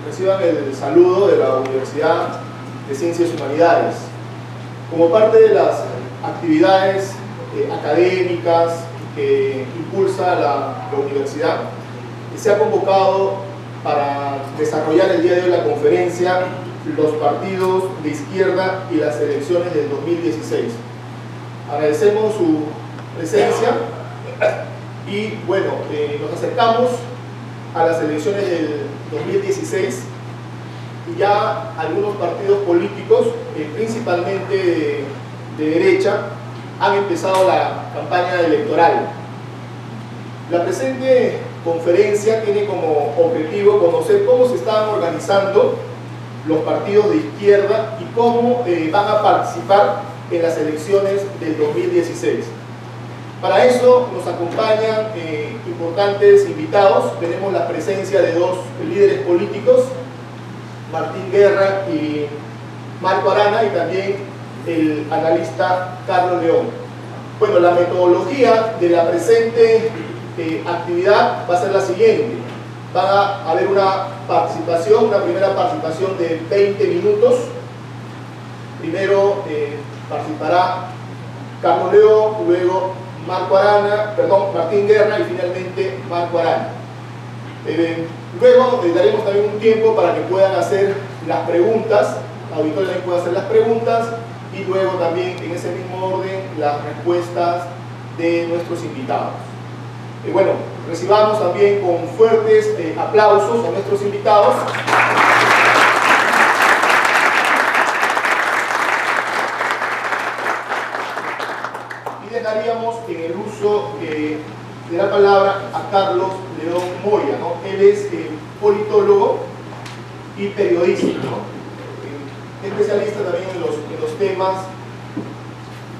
reciban el saludo de la Universidad de Ciencias y Humanidades. Como parte de las actividades académicas que impulsa la universidad, se ha convocado para desarrollar el día de hoy la conferencia Los partidos de izquierda y las elecciones del 2016. Agradecemos su presencia y bueno, nos acercamos a las elecciones del 2016 y ya algunos partidos políticos, principalmente de derecha, han empezado la campaña electoral. La presente conferencia tiene como objetivo conocer cómo se están organizando los partidos de izquierda y cómo van a participar en las elecciones del 2016. Para eso nos acompañan importantes invitados. Tenemos la presencia de dos líderes políticos, Martín Guerra y Marco Arana, y también el analista Carlos León. Bueno, la metodología de la presente actividad va a ser la siguiente. Va a haber una primera participación de 20 minutos. Primero participará Carlos León, luego Martín Guerra y finalmente Marco Arana. Luego daremos también un tiempo para que puedan hacer las preguntas, la auditoría también puede hacer las preguntas y luego también en ese mismo orden las respuestas de nuestros invitados. Bueno, recibamos también con fuertes aplausos a nuestros invitados. Y dejaríamos en el uso de la palabra a Carlos León Moya, ¿no? Él es politólogo y periodista, ¿no? Especialista también en los temas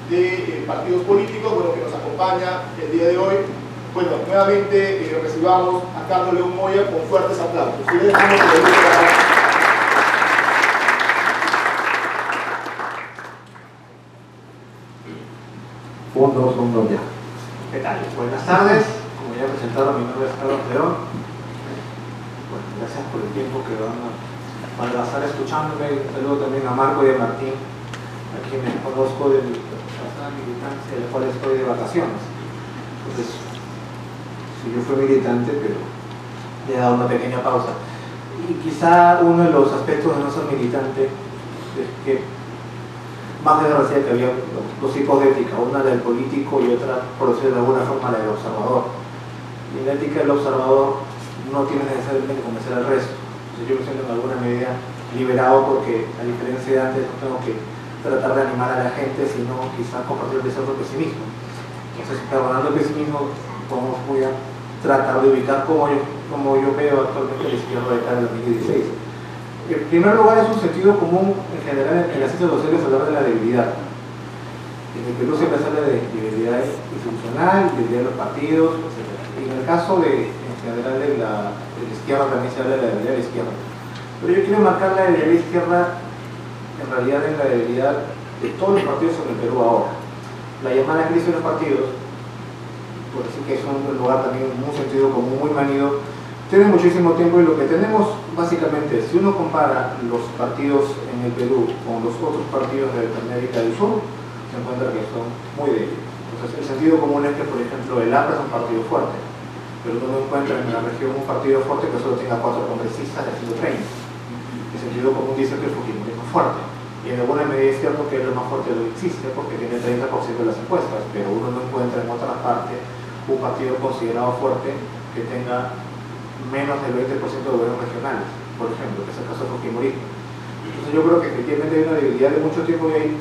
de partidos políticos, bueno, que nos acompaña el día de hoy. Bueno, nuevamente recibamos a Carlos León Moya con fuertes aplausos. Un, dos, ya. ¿Qué tal? Buenas tardes. Como ya presentaron, mi nombre es Carlos León. Bueno, gracias por el tiempo que van a estar escuchándome. Un saludo también a Marco y a Martín, a quienes conozco de la militancia, de la cual estoy de vacaciones. Entonces, sí, yo fui militante, pero le he dado una pequeña pausa. Y quizá uno de los aspectos de no ser militante es que más de decía que había dos tipos de ética, una del político y otra, por decirlo de alguna forma, la del observador. Y la ética del observador no tiene necesariamente que convencer al resto. Entonces yo me siento en alguna medida liberado porque, a diferencia de antes, no tengo que tratar de animar a la gente, sino quizá compartir el deseo de pesimismo. Entonces, perdonando el pesimismo, voy a tratar de ubicar cómo yo veo actualmente la izquierda de cara al 2016. En primer lugar, es un sentido común en general en las ciencias sociales hablar de la debilidad. En el Perú siempre se habla de debilidad institucional, debilidad de los partidos, etc. Y en el caso en general de la izquierda también se habla de la debilidad de la izquierda. Pero yo quiero marcar la debilidad de la izquierda en realidad en la debilidad de todos los partidos en el Perú ahora. La llamada crisis de los partidos, por decir que es un lugar también en un sentido común muy manido, tiene muchísimo tiempo y lo que tenemos básicamente, si uno compara los partidos en el Perú con los otros partidos de América del Sur, se encuentra que son muy débiles. Entonces el sentido común es que, por ejemplo, el APRA es un partido fuerte, pero uno no encuentra en la región un partido fuerte que solo tenga 4 congresistas de 130. El sentido común dice que el Fujimorismo es fuerte, y en alguna medida es cierto que es lo más fuerte de lo que existe porque tiene el 30% de las encuestas, pero uno no encuentra en otra parte un partido considerado fuerte que tenga menos del 20% de gobiernos regionales, por ejemplo, que es el caso del Fujimorismo. Entonces yo creo que efectivamente hay una debilidad de mucho tiempo y hay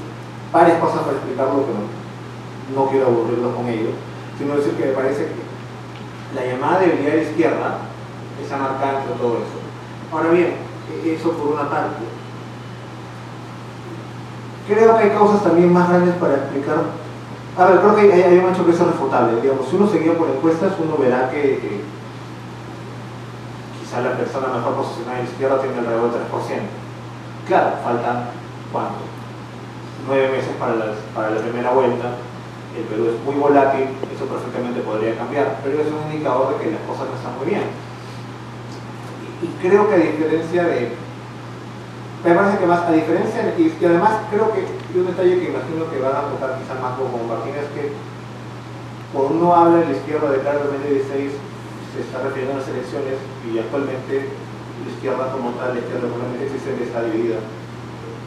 varias cosas para explicarlo, pero no quiero aburrirlos con ello, sino decir que me parece que la llamada debilidad de la izquierda es marcada entre todo eso. Ahora bien, eso por una parte. Creo que hay causas también más grandes para explicar. A ver, creo que hay un hecho que es irrefutable. Digamos, si uno se guía por encuestas, uno verá que quizá la persona mejor posicionada de la izquierda tiene alrededor del 3%. Claro, faltan, ¿cuánto? 9 meses para la primera vuelta. El Perú es muy volátil, eso perfectamente podría cambiar, pero es un indicador de que las cosas no están muy bien. y creo que a diferencia de, me parece que más, a diferencia de, y además creo que un detalle que imagino que van a tocar quizás más con Martín es que cuando uno habla de la izquierda de cara al 2016 se está refiriendo a las elecciones y actualmente la izquierda como tal, la izquierda probablemente existe, está dividida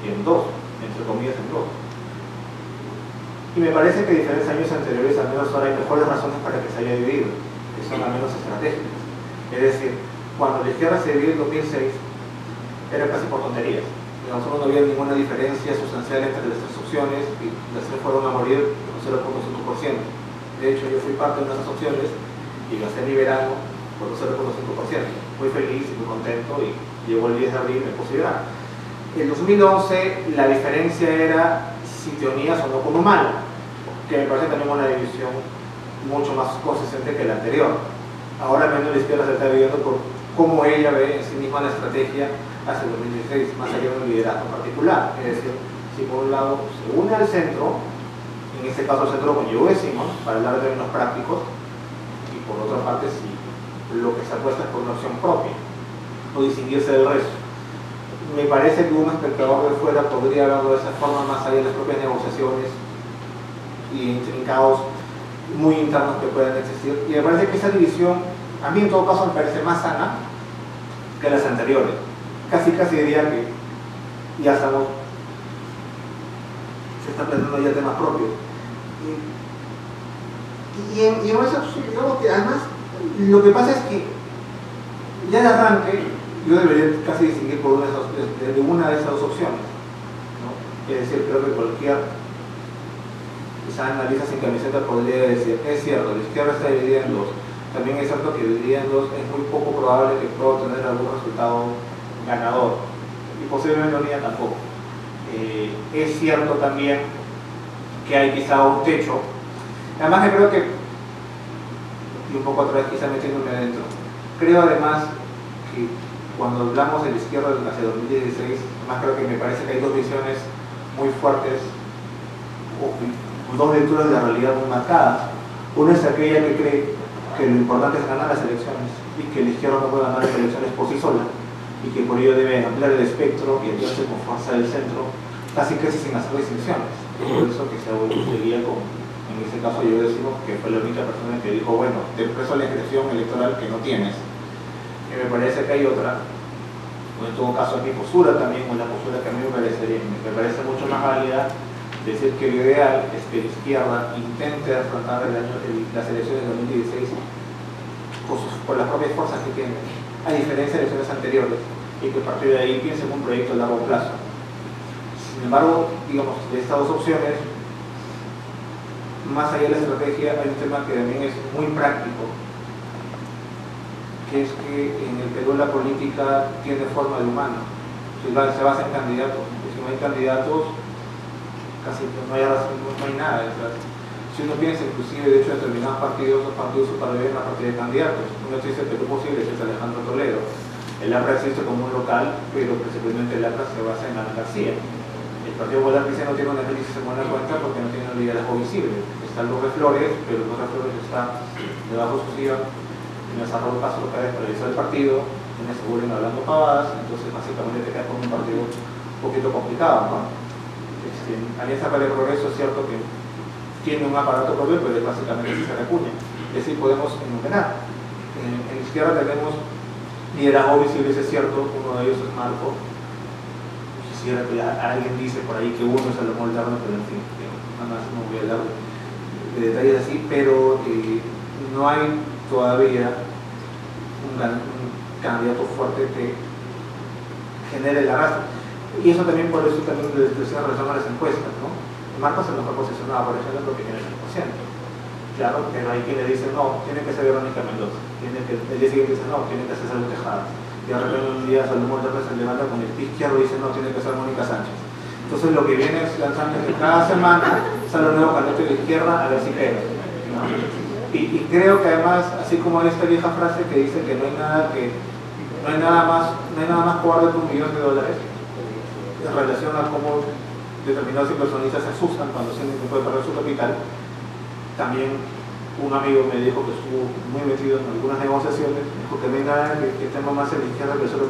en dos, entre comillas en dos. Y me parece que a diferencia de años anteriores, al menos ahora hay mejores razones para que se haya dividido, que son al menos estratégicas. Es decir, cuando la izquierda se dividió en 2006, era casi por tonterías. Nosotros no había ninguna diferencia sustancial entre las tres opciones y las tres fueron a morir con 0.5%. De hecho, yo fui parte de esas opciones y gasté mi verano por 0.5%. Muy feliz y muy contento y llegó el 10 de abril y me puse a llorar. En 2011 la diferencia era si te unías o no con Humala, que me parece también una división mucho más consistente que la anterior. Ahora menos la izquierda se está dividiendo por cómo ella ve en sí misma la estrategia hacia el 2016, más allá de un liderazgo particular. Es decir, si por un lado se une al centro, en este caso el centro con yo decimos, para hablar de términos prácticos, y por otra parte si lo que se apuesta es por una opción propia, o distinguirse del resto. Me parece que un espectador de fuera podría verlo de esa forma más allá de las propias negociaciones y intrincados muy internos que puedan existir. Y me parece que esa división, a mí en todo caso me parece más sana que las anteriores. Casi diría que ya estamos, se está planteando ya temas propios. Y en eso, digamos que además, lo que pasa es que ya de arranque, yo debería casi distinguir por una de esas dos opciones, ¿no? Es decir, creo que cualquier quizá analiza sin camiseta podría decir, es cierto, la izquierda está dividida en dos. También es cierto que dividida en dos es muy poco probable que pueda obtener algún resultado ganador, y posiblemente no unida tampoco. Es cierto también que hay quizá un techo. Además yo creo que, y un poco otra vez quizá metiéndome adentro, creo además que cuando hablamos de la izquierda hacia 2016, además creo que me parece que hay dos visiones muy fuertes, o dos lecturas de la realidad muy marcadas. Una es aquella que cree que lo importante es ganar las elecciones y que la izquierda no puede ganar las elecciones por sí sola y que por ello debe ampliar el espectro y aliarse con fuerza del centro, casi sin hacer distinciones. Por eso que se seguía con, en este caso yo decimos que fue la única persona que dijo, bueno, te expreso la expresión electoral que no tienes. Y me parece que hay otra, o en todo caso es mi postura también, una postura que a mí me parece mucho más válida, decir que lo ideal es que la izquierda intente afrontar las elecciones de 2016 por las propias fuerzas que tiene, a diferencia de elecciones anteriores, y que a partir de ahí piense en un proyecto a largo plazo. Sin embargo, digamos, de estas dos opciones, más allá de la estrategia, hay un tema que también es muy práctico, que es que en el Perú la política tiene forma de humano, se basa en candidatos, y si no hay candidatos, casi no hay nada detrás. Si uno piensa inclusive de hecho en determinados partidos, los partidos superviven a partir de candidatos. Uno existe el Perú Posible, que es Alejandro Toledo. El APRA existe como un local, pero principalmente el APRA se basa en Ana García. El Partido Popular dice no tiene una crisis en buena cuenta porque no tiene un liderazgo visible. Está Lourdes Flores, pero Lourdes Flores está debajo suya, tiene a Raúl Castro Pérez para realizar el partido, tiene seguro en hablando pavadas, entonces básicamente te quedas con un partido un poquito complicado, ¿no? Alianza para el Progreso es cierto que tiene un aparato propio, pero es básicamente se recuña. Es decir, podemos enumerar. En la izquierda tenemos liderazgo visible, es cierto, uno de ellos es Marco. Quisiera que alguien dice por ahí que uno es Salomón Lerner, pero en fin, nada más no voy a hablar de detalles así, pero no hay todavía un candidato fuerte que genere el arrastre. Y eso también por eso también le decía en relación a las encuestas, ¿no? Marcos es mejor posicionado, por ejemplo, porque tiene el 100%. Claro, pero hay quien le dice, no, tiene que ser Verónica Mendoza. El día siguiente dice, no, tiene que ser Salud Tejada. Y de repente un día Salomón López se levanta con el pie izquierdo y dice, no, tiene que ser Mónica Sánchez. Entonces lo que viene es lanzando que cada semana sale un nuevo candidato de la izquierda a ver si pega, ¿no? Y creo que además, así como esta vieja frase que dice que no hay nada más cobarde que $1.000.000, en relación a cómo determinados inversionistas se asustan cuando sienten que puede perder su capital, también un amigo me dijo que estuvo muy metido en algunas negociaciones, dijo que no hay nada que tema más en la izquierda que el 0.5%.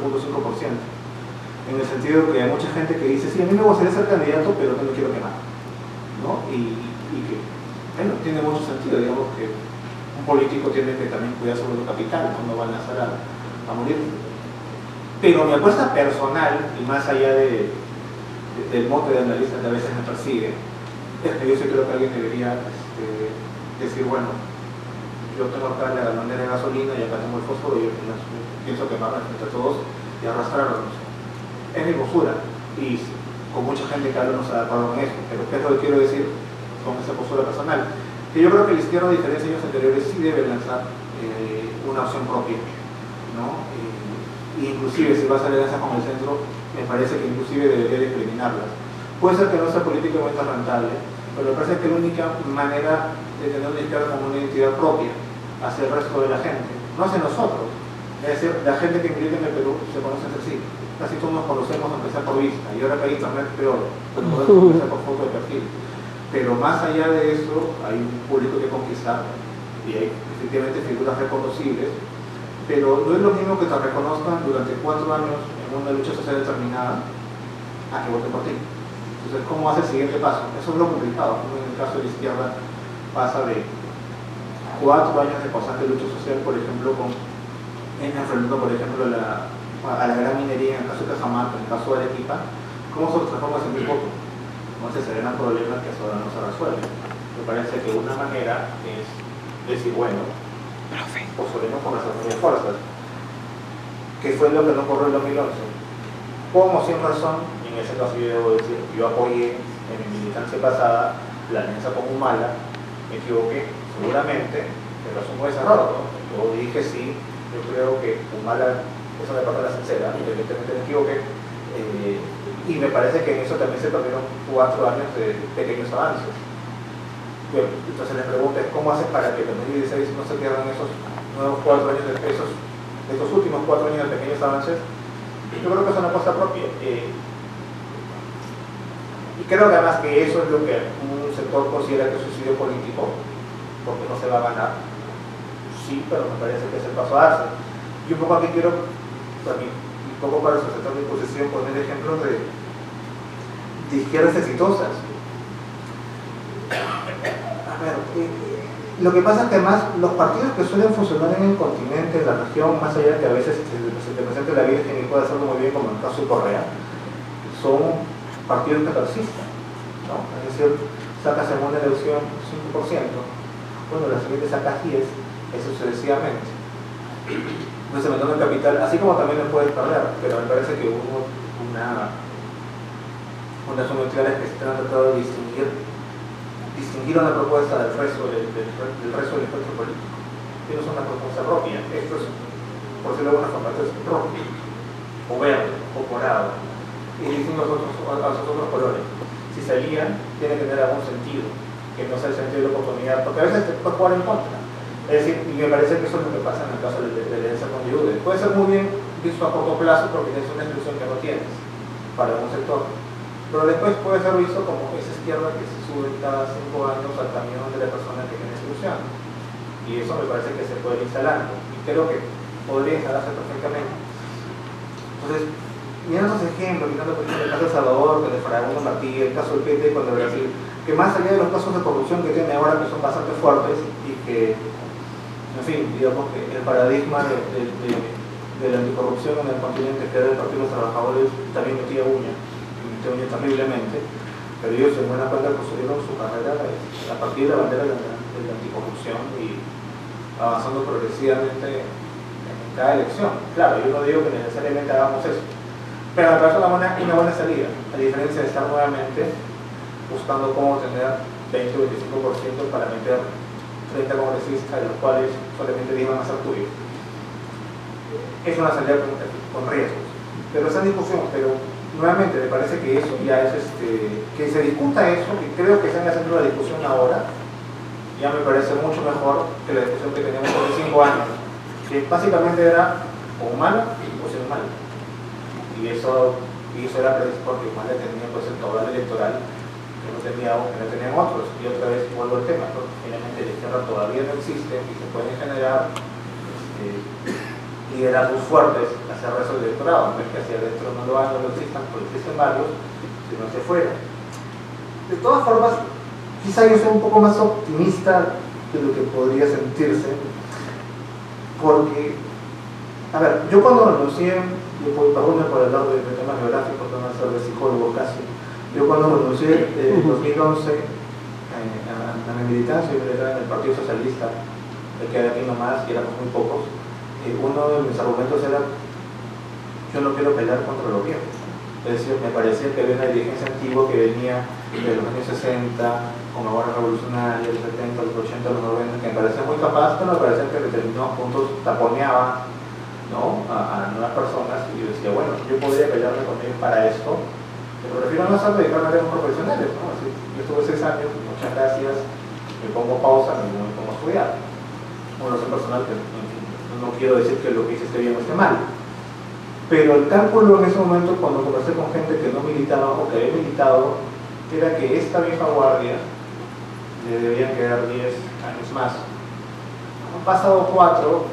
En el sentido que hay mucha gente que dice, sí, a mí me gustaría ser candidato, pero no quiero quemar, ¿no? Y que, bueno, tiene mucho sentido, digamos que un político tiene que también cuidar sobre su capital cuando va a lanzar a morir. Pero mi apuesta personal, y más allá del mote de analista que a veces me persigue, es que yo sí creo que alguien debería decir, bueno, yo tengo acá la galonera de gasolina y acá tengo el fósforo y yo pienso quemarla frente a todos y arrastrarlos. Es mi postura y con mucha gente que habla no se da acuerdo con eso, pero ¿qué es lo que quiero decir con esa postura personal? Que yo creo que la izquierda, a diferencia de años anteriores, sí debe lanzar una opción propia, ¿no? Inclusive si va a salir alianza con el centro, me parece que inclusive debería discriminarlas. Puede ser que no sea políticamente rentable, pero me parece que la única manera de tener una izquierda como una identidad propia hacia el resto de la gente, no hacia nosotros. Es decir, la gente que milita en el Perú se conoce entre sí. Casi todos nos conocemos a empezar por vista, y ahora que hay internet peor, pero podemos empezar por foto de perfil. Pero más allá de eso, hay un público que conquistar, y hay efectivamente figuras reconocibles, pero no es lo mismo que te reconozcan durante 4 años en una lucha social determinada a que voten por ti. Entonces, ¿cómo hace el siguiente paso? Eso es lo complicado. En el caso de la izquierda pasa de 4 años de constante lucha social, por ejemplo, enfrentando, por ejemplo, a la gran minería en el caso de Cajamarca, en el caso de Arequipa, ¿cómo se transforma en mi voto? Entonces se ven problemas que hasta ahora no se resuelven. Me parece que una manera es decir, bueno, postularemos con las autonomías fuerzas, que fue lo que no ocurrió en 2011. Como sin razón, y en ese caso yo debo decir, yo apoyé en mi militancia pasada la alianza con Humala, me equivoqué, seguramente, pero eso no es error, ¿no? Yo dije sí, yo creo que Humala, eso me parece la sincera, evidentemente me equivoqué, y me parece que en eso también se perdieron 4 años de pequeños avances. Bueno, entonces les pregunto, ¿cómo haces para que en 2016 no se pierdan esos nuevos 4 años de estos últimos 4 años de pequeños avances? Yo creo que es una apuesta propia. Y creo que además que eso es lo que un sector considera que es suicidio político, porque no se va a ganar. Sí, pero me parece que es el paso a darse. Y un poco aquí quiero, un poco para sustentar mi posición, poner ejemplos de izquierdas exitosas. A ver, lo que pasa es que además los partidos que suelen funcionar en el continente, en la región, más allá de que a veces se te presente la Virgen y puede hacerlo muy bien, como en el caso de Correa, son partidos que persisten, ¿no? Es decir, sacas en una elección 5%, bueno, la siguiente sacas 10%, eso sucesivamente. Entonces se metió en el capital, así como también lo puedes perder, pero me parece que hubo unas unidades que se han tratado de distinguir una propuesta del resto del espectro político. Tiene una propuesta propia. Esto es, por decirlo de alguna forma, esto es rojo, o verde, o morado, y distintos a sus otros colores. Si se alían, tiene que tener algún sentido, que no sea el sentido de la oportunidad, porque a veces te puedes jugar en contra. Es decir, y me parece que eso es lo que pasa en el caso de la alianza con Yude. Puede ser muy bien visto a corto plazo porque es una institución que no tienes para un sector, pero después puede ser visto como esa izquierda que se sube cada 5 años al camión de la persona que tiene solución, y eso me parece que se puede ir instalando y creo que podría instalarse perfectamente. Entonces, mirando esos ejemplos, mirando por ejemplo el caso de Salvador, el de Farabundo Martí, el caso del PT con el Brasil, que más allá de los casos de corrupción que tiene ahora, que son bastante fuertes y que, en fin, digamos que el paradigma de la anticorrupción en el continente, que era el Partido de los Trabajadores, también metía uña terriblemente, pero ellos en buena cuenta construyeron su carrera a partir de la bandera de la anticorrupción y avanzando progresivamente en cada elección. Claro, yo no digo que necesariamente hagamos eso, pero me parece una buena salida, a diferencia de estar nuevamente buscando cómo tener 20 o 25% para meter 30 congresistas, de los cuales solamente 10 van a ser tuyos. Es una salida con riesgos, pero esa discusión, pero nuevamente me parece que eso ya es que se discuta eso, que creo que está en el centro de la discusión ahora, ya me parece mucho mejor que la discusión que teníamos hace 5 años, que básicamente era o mala o sin mala, y eso era porque Humala tenía pues el caudal electoral no tenían otros. Y otra vez vuelvo al tema, ¿no? Finalmente la izquierda todavía no existe y se pueden generar liderazgos fuertes hacia el resto del electorado. No es que hacia adentro no lo hagan, no lo existan, porque existen varios, sino hacia afuera. De todas formas, quizá yo sea un poco más optimista de lo que podría sentirse, porque, a ver, yo cuando renuncié, perdón por hablar de temas geográficos, no van a ser de psicólogo casi, yo cuando renuncié en 2011 a mi militancia, yo era en el Partido Socialista, que era aquí nomás, y éramos muy pocos, uno de mis argumentos era: yo no quiero pelear contra el gobierno. Es decir, me parecía que había una dirigencia antigua que venía de los años 60, con la guardia revolucionaria, los 70, los 80, los 90, que me parecía muy capaz, pero me parecía que en determinados puntos taponeaba, ¿no?, a nuevas personas, y yo decía, bueno, yo podría pelearme con ellos para esto, pero prefiero no solo dedicarme a temas profesionales, ¿no? Así, yo estuve 6 años, muchas gracias, me pongo pausa, me pongo a estudiar. Bueno, soy personal, que en fin, no quiero decir que lo que hice esté bien o esté mal. Pero el cálculo en ese momento, cuando conversé con gente que no militaba o que había militado, era que esta vieja guardia le debían quedar 10 años más. Han pasado 4,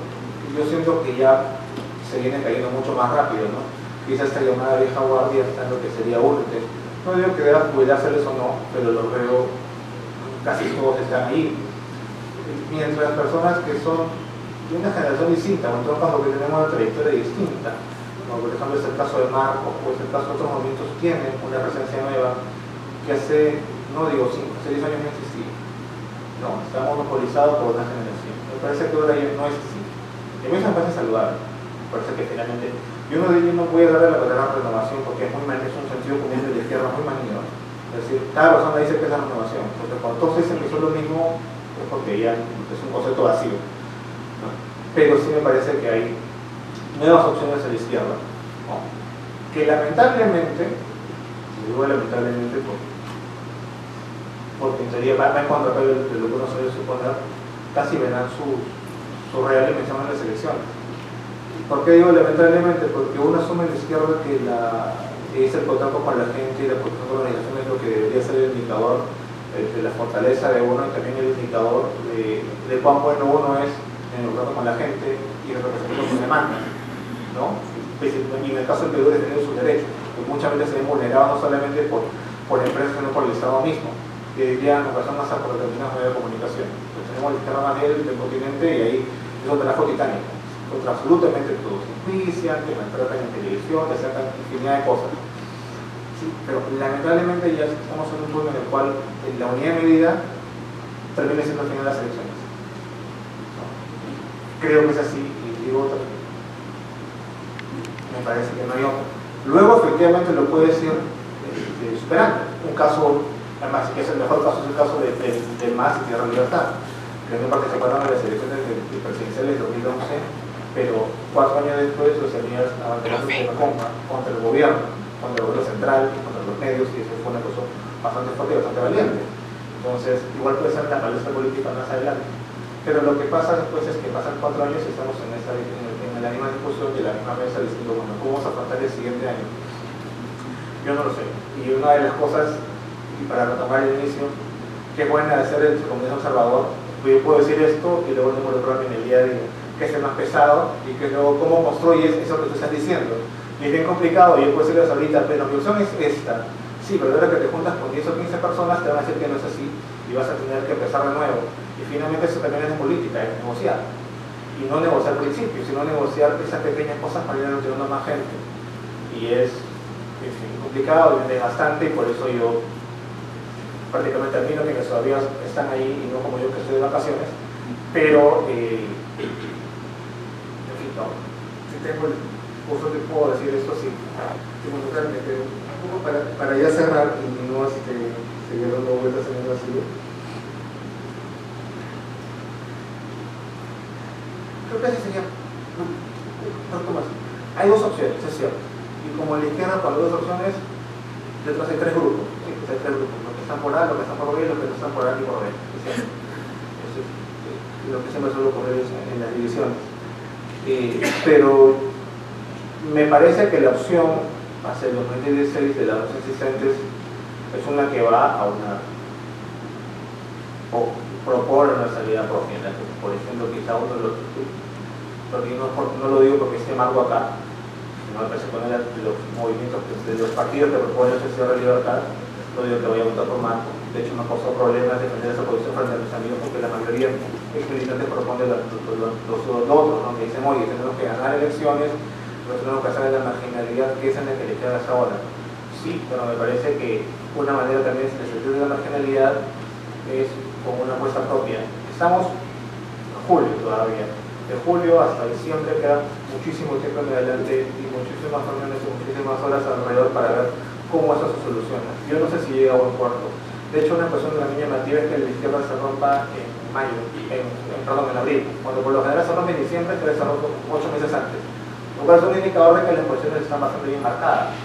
y yo siento que ya se viene cayendo mucho más rápido, ¿no? Quizás esta llamada vieja guardia está en lo que sería urte. No digo que deba jubilárseles o no, pero los veo, casi todos están ahí. Mientras personas que son de una generación distinta, o en todo caso que tenemos una trayectoria distinta, como por ejemplo es el caso de Marcos, o es el caso de otros movimientos, tienen una presencia nueva que hace, no digo 5, hace 10 años no existía, ¿no? Está monopolizado por una generación. Me parece que ahora ya no es así. Y a mí me parece saludable. Me parece que finalmente, yo no de ellos no voy a darle la verdadera renovación, porque es un sentido común de la izquierda muy manido. Es decir, cada persona dice que es la renovación, porque cuando todos dicen que son lo mismo, es porque ya es un concepto vacío, ¿no? Pero sí me parece que hay nuevas opciones a la izquierda, ¿no?, que lamentablemente, digo lamentablemente porque en teoría va en contra de lo que uno suele suponer, casi verán su real dimensión en las elecciones. ¿Por qué digo lamentablemente? Porque uno asume en la izquierda que es el contacto con la gente y la protección de la organización es lo que debería ser el indicador de la fortaleza de uno, y también el indicador de cuán bueno uno es en el trato con la gente y en representación con demandas, ¿no? Y en el caso del Perú defender sus derechos, que muchas veces se ven vulnerados no solamente por empresas, sino por el Estado mismo, que dirían en ocasiones hasta por determinados medios de comunicación. Pues tenemos la izquierda más débil del continente y ahí es donde la titánica, contra absolutamente todos, enjuician, que maltratan en televisión, que sacan infinidad de cosas. Sí, pero lamentablemente ya estamos en un punto en el cual la unidad de medida termina siendo al final de las elecciones, ¿no? Creo que es así, y digo otra. Me parece que no hay otro. Luego efectivamente lo puede decir superando. Un caso, además, que es el mejor caso, es el caso de MAS y Tierra Libertad, que no participaron en las elecciones presidenciales de 2011, pero 4 años después los señores abandonaron su contra el gobierno central, contra los medios, y eso fue una cosa bastante fuerte y bastante valiente. Entonces, igual puede ser la palestra política más adelante. Pero lo que pasa después es que pasan 4 años y estamos en la misma discusión de la misma mesa diciendo, bueno, ¿cómo vamos a afrontar el siguiente año? Yo no lo sé. Y una de las cosas, y para retomar el inicio, que es buena de hacer el comunismo observador, yo puedo decir esto y luego involucrarme en el día a día, que es el más pesado, y que luego cómo construyes eso que tú estás diciendo. Y es bien complicado, y yo puedo decirles ahorita, pero mi opción es esta. Sí, pero ahora que te juntas con 10 o 15 personas te van a decir que no es así, y vas a tener que empezar de nuevo. Y finalmente eso también es política, es negociar. Y no negociar principios, sino negociar esas pequeñas cosas para ir a tener más gente. Y es complicado y desgastante, y por eso yo prácticamente admiro que todavía están ahí y no como yo que estoy de vacaciones, pero en fin, no. Si tengo el curso que puedo decir esto, sí, involucrarme, pero un poco para ya cerrar y no seguir dando vueltas en el vacío. Creo que así sería un poco más. Hay 2 opciones, es cierto, y como en la izquierda, cuando hay 2 opciones, detrás hay 3 grupos, ¿sí? Hay 3 grupos, los que están por A, los que están por B y los que no están por A ni por B. Eso es lo que siempre suele ocurrir en las divisiones. Pero me parece que la opción hacia el 2016 de las dos existentes es una que va a una o propone una salida propia, en la que, por ejemplo, quizá uno de los, porque no lo digo porque esté Marco acá, sino que se ponen los movimientos de los partidos que proponen la sociedad de libertad, no digo que vaya a votar por Marco. De hecho, me ha causado problemas defender esa posición frente a mis amigos porque la mayoría de militantes proponen lo otro, ¿no? Que dicen, oye, tenemos que ganar elecciones, no tenemos que hacer la marginalidad que es en la que le queda hasta ahora. Sí, pero me parece que una manera también de salir de la marginalidad es con una apuesta propia. Estamos en julio todavía. De julio hasta diciembre queda muchísimo tiempo en adelante y muchísimas reuniones y muchísimas horas alrededor para ver cómo eso se soluciona. Yo no sé si llega a buen puerto. De hecho, una cuestión de la niña nativa es que la izquierda se rompa en mayo, en abril, cuando por lo general se rompe en diciembre, se rompe 8 meses antes. Lo cual es un indicador de que las posiciones están bastante bien marcadas.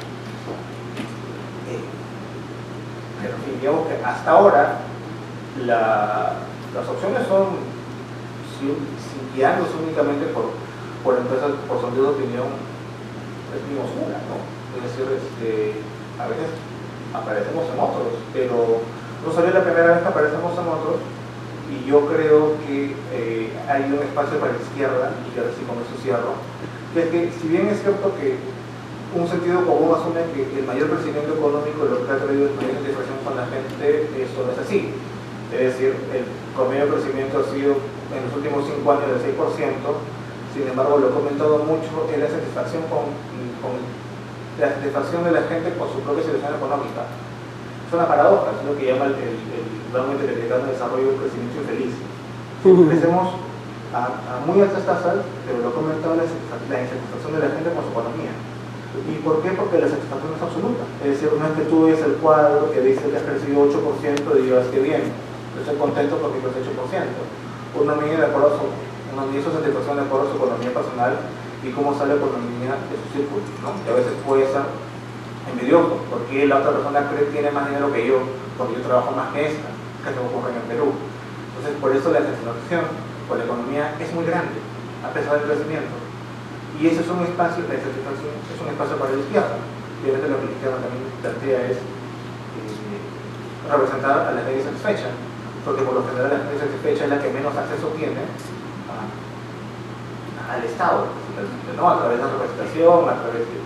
Pero en fin, digamos que hasta ahora las opciones son, si guiándose únicamente por empresas, por sondeos de opinión, es menos una, ¿no? Es decir, a veces aparecemos en otros, pero no sería la primera vez que aparecemos en otros, y yo creo que hay un espacio para la izquierda, y ahora sí con eso cierro, que es que si bien es cierto que un sentido común asume que el mayor crecimiento económico lo que ha traído es mayor satisfacción con la gente, eso no es así. Es decir, el promedio de crecimiento ha sido en los últimos 5 años del 6%, sin embargo lo he comentado mucho, es la satisfacción la satisfacción de la gente con su propia situación económica. Es una paradoja, es lo que llama el interamericano de desarrollo del crecimiento infeliz. Crecemos a muy altas tasas, pero lo he comentado, la insatisfacción de la gente con su economía. ¿Y por qué? Porque la satisfacción es absoluta. Es decir, una vez que tú ves el cuadro que dice que has crecido 8% y digas que bien, yo estoy contento porque creces 8%. Uno mide de acuerdo su satisfacción de acuerdo a su economía personal y cómo sale la economía de su círculo, ¿no? Y a veces puede ser envidioso, porque la otra persona cree que tiene más dinero que yo, porque yo trabajo más que esta, que se ocurre en el Perú. Entonces, por eso la satisfacción por la economía es muy grande, a pesar del crecimiento. Y ese es un espacio, la satisfacción es un espacio para la izquierda. Y obviamente lo que la izquierda también plantea es representar a la gente satisfecha, porque por lo general la gente satisfecha es la que menos acceso tiene al Estado, ¿no? A través de la representación, a través de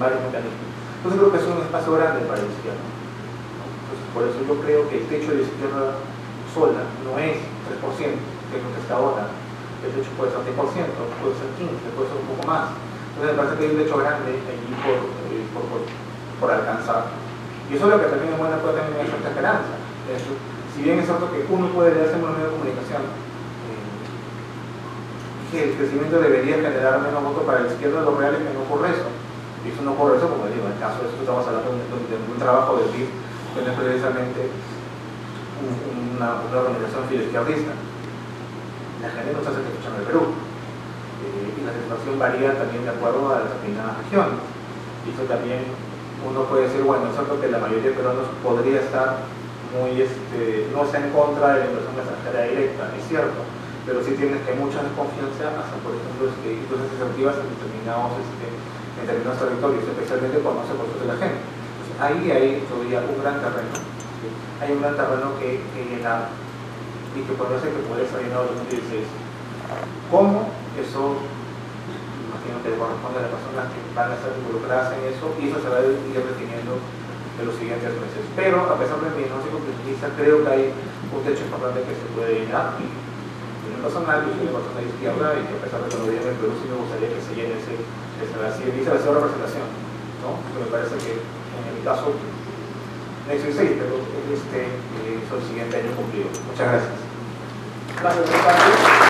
varios mecanismos. Entonces creo que es un espacio grande para la izquierda, ¿no? Entonces por eso yo creo que el techo de la izquierda sola no es 3%, que es lo que está ahora. El techo puede ser 10%, puede ser 15%, puede ser un poco más. Entonces me parece que hay un techo grande allí por alcanzar. Y eso es lo que también es buena, puede tener una cierta esperanza. Si bien es cierto que uno puede leerse en un medio de comunicación que el crecimiento debería generar menos votos para la izquierda, lo real es que no ocurre eso. Y eso no ocurre eso, como digo, en el caso de eso estamos hablando de un trabajo del PIB que no es precisamente una organización filoizquierdista. La gente no está satisfecha en el Perú. Y la satisfacción varía también de acuerdo a determinadas regiones. Y eso también uno puede decir, bueno, es cierto que la mayoría de peruanos podría estar muy, no está en contra de la inversión extranjera directa, es cierto, pero sí tienes que mucha desconfianza hasta, por ejemplo, incluso incentivas en determinados territorios, especialmente cuando no se consulta la gente. Entonces, ahí hay todavía un gran terreno. ¿Sí? Hay un gran terreno que llenar y que por eso hay que poder ser llenado en 2016. ¿Cómo? Eso imagino que le corresponde a las personas que van a estar involucradas en eso, y eso se va a ir definiendo en los siguientes meses. Pero a pesar de mi diagnóstico pesimista, creo que hay un techo importante que se puede llenar, y en lo personal, yo soy una persona de izquierda, y que a pesar de que lo diga en el Perú, sí me gustaría que se llene esa representación, ¿no? Porque me parece que en mi caso no existe, pero es el siguiente año cumplido. Muchas gracias. Gracias,